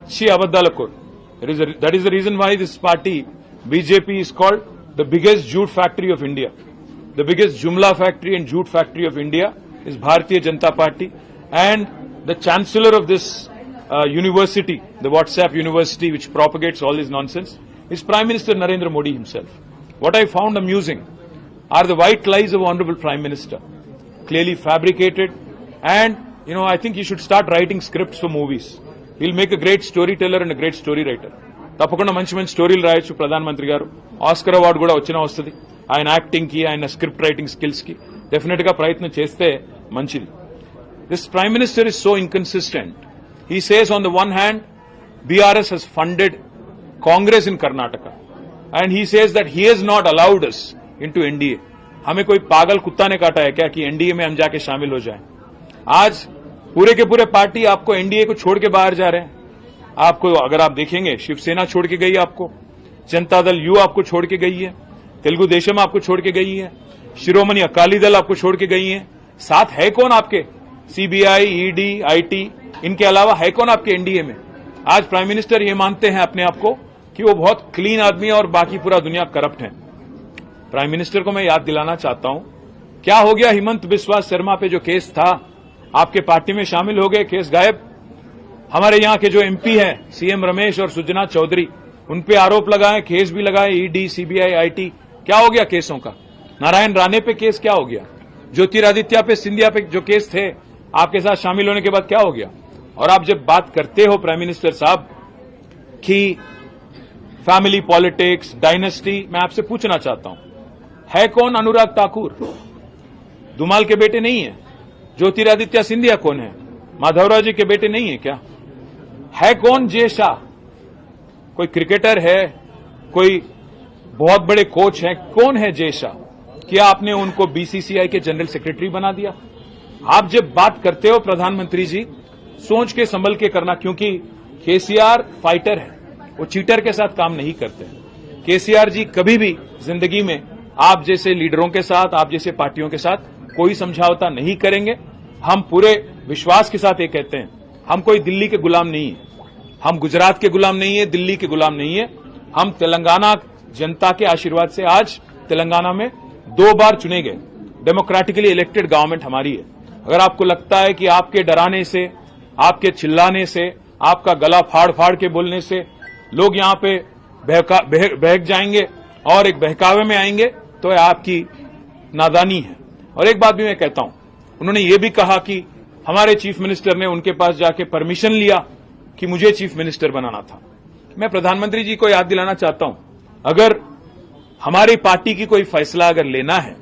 She Abadalakor. That is the reason why this party, BJP, is called the biggest jute factory of India. The biggest Jumla factory and jute factory of India is Bharatiya Janata Party. And the chancellor of this university, the WhatsApp university which propagates all this nonsense, is Prime Minister Narendra Modi himself. What I found amusing are the white lies of Honorable Prime Minister, clearly fabricated. And, I think he should start writing scripts for movies. He'll make a great storyteller and a great story writer. తప్పకుండా మంచి మంచి స్టోరీలు రాయొచ్చు ప్రధానమంత్రి గారు. Oscar award కూడా వచ్చినా వస్తుంది. ఆయన యాక్టింగ్ కి, ఆయన స్క్రిప్ట్ రైటింగ్ స్కిల్స్ కి డెఫినెట్ గా ప్రయత్నం చేస్తే మంచిది. This Prime Minister is so inconsistent. He says on the one hand, BRS has funded Congress in Karnataka. And he says that he has not allowed us into NDA. हमें कोई पागल कुत्ता ने काटा है क्या कि एनडीए में हम जाके शामिल हो जाएं? आज पूरे के पूरे पार्टी आपको एनडीए को छोड़ के बाहर जा रहे हैं. आपको अगर आप देखेंगे, शिवसेना छोड़ के गई है आपको, जनता दल यू आपको छोड़ के गई है, तेलुगु देशम आपको छोड़ के गई है, शिरोमणि अकाली दल आपको छोड़ के गई है. साथ है कौन आपके? सीबीआई, ईडी, आईटी, इनके अलावा है कौन आपके एनडीए में? आज प्राइम मिनिस्टर ये मानते हैं अपने आप को कि वो बहुत क्लीन आदमी है और बाकी पूरा दुनिया करप्ट है. प्राइम मिनिस्टर को मैं याद दिलाना चाहता हूं, क्या हो गया हिमंत बिस्वा शर्मा पे जो केस था, आपके पार्टी में शामिल हो गए, केस गायब. हमारे यहां के जो एमपी हैं, सीएम रमेश और सुजना चौधरी, उन पे आरोप लगाए, केस भी लगाए, ईडी, सीबीआई, आईटी. क्या हो गया केसों का? नारायण राणे पे केस क्या हो गया? ज्योतिरादित्य पे, सिंधिया पे जो केस थे, आपके साथ शामिल होने के बाद क्या हो गया? और आप जब बात करते हो प्राइम मिनिस्टर साहब कि फैमिली पॉलिटिक्स, डायनेस्टी, मैं आपसे पूछना चाहता हूं, है कौन अनुराग ठाकुर? धुमाल के बेटे नहीं है. ज्योतिरादित्य सिंधिया कौन है? माधवराव जी के बेटे नहीं है क्या? है कौन जय शाह? कोई क्रिकेटर है? कोई बहुत बड़े कोच हैं? कौन है जय शाह? क्या आपने उनको बीसीसीआई के जनरल सेक्रेटरी बना दिया? आप जब बात करते हो प्रधानमंत्री जी, सोच के संभल के करना, क्योंकि केसीआर फाइटर है, वो चीटर के साथ काम नहीं करते. केसीआर जी कभी भी जिंदगी में आप जैसे लीडरों के साथ, आप जैसे पार्टियों के साथ कोई समझौता नहीं करेंगे. हम पूरे विश्वास के साथ ये कहते हैं, हम कोई दिल्ली के गुलाम नहीं है, हम गुजरात के गुलाम नहीं है, दिल्ली के गुलाम नहीं है. हम तेलंगाना जनता के आशीर्वाद से आज तेलंगाना में 2 बार चुने गए. डेमोक्रेटिकली इलेक्टेड गवर्नमेंट हमारी है. अगर आपको लगता है कि आपके डराने से, आपके चिल्लाने से, आपका गला फाड़ फाड़ के बोलने से लोग यहां पे बहक जाएंगे और एक बहकावे में आएंगे, तो आपकी नादानी है. और एक बात भी मैं कहता हूं, उन्होंने ये भी कहा कि हमारे चीफ मिनिस्टर ने उनके पास जाके परमिशन लिया कि मुझे चीफ मिनिस्टर बनाना था. मैं प्रधानमंत्री जी को याद दिलाना चाहता हूं, अगर हमारी पार्टी की कोई फैसला अगर लेना है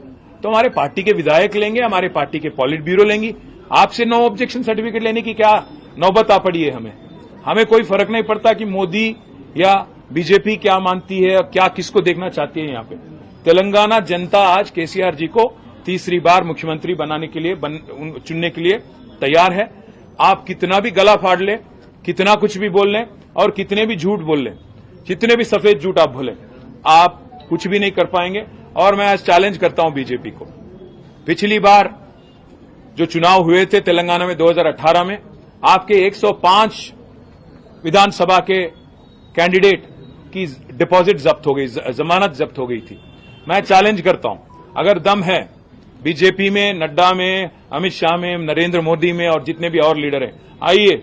तो हमारे पार्टी के विधायक लेंगे, हमारे पार्टी के पॉलिट ब्यूरो लेंगी. आपसे नो ऑब्जेक्शन सर्टिफिकेट लेने की क्या नौबत आ पड़ी है? हमें कोई फर्क नहीं पड़ता कि मोदी या बीजेपी क्या मानती है, क्या किसको देखना चाहती है. यहां पे तेलंगाना जनता आज केसीआर जी को तीसरी बार मुख्यमंत्री बनाने के लिए, चुनने के लिए तैयार है. आप कितना भी गला फाड़ लें, कितना कुछ भी बोल लें और कितने भी झूठ बोल लें, जितने भी सफेद झूठ आप बोलें, आप कुछ भी नहीं कर पाएंगे. और मैं आज चैलेंज करता हूं बीजेपी को. पिछली बार जो चुनाव हुए थे तेलंगाना में 2018 में, आपके 105 विधानसभा के कैंडिडेट की डिपॉजिट जब्त हो गई, जमानत जब्त हो गई थी. मैं चैलेंज करता हूं, अगर दम है बीजेपी में, नड्डा में, अमित शाह में, नरेंद्र मोदी में और जितने भी और लीडर हैं, आइए.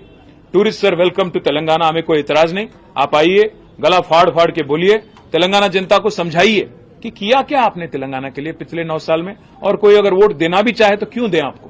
Tourist sir welcome to Telangana, हमें कोई इतराज नहीं. आप आइए, गला फाड़ फाड़ के बोलिए, तेलंगाना जनता को समझाइए कि किया क्या आपने तेलंगाना के लिए पिछले 9 साल में. और कोई अगर वोट देना भी चाहे तो क्यों दें आपको.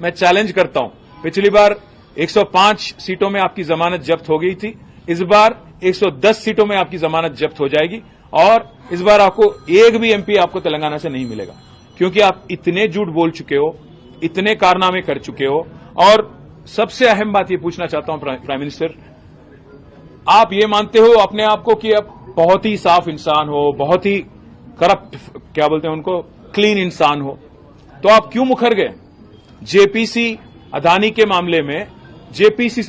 मैं चैलेंज करता हूं, पिछली बार 105 सीटों में आपकी जमानत जब्त हो गई थी, इस बार 110 सीटों में आपकी जमानत जब्त हो जाएगी. और इस बार आपको एक भी एमपी आपको तेलंगाना से नहीं मिलेगा, क्योंकि आप इतने झूठ बोल चुके हो, इतने कारनामे कर चुके हो. और सबसे अहम बात ये पूछना चाहता हूं प्राइम मिनिस्टर, आप ये मानते हो अपने आप को कि आप बहुत ही साफ इंसान हो, बहुत ही करप्ट, क्या बोलते हैं उनको, क्लीन इंसान हो, तो आप क्यों मुखर गए? जेपीसी अदानी के मामले में जेपीसी से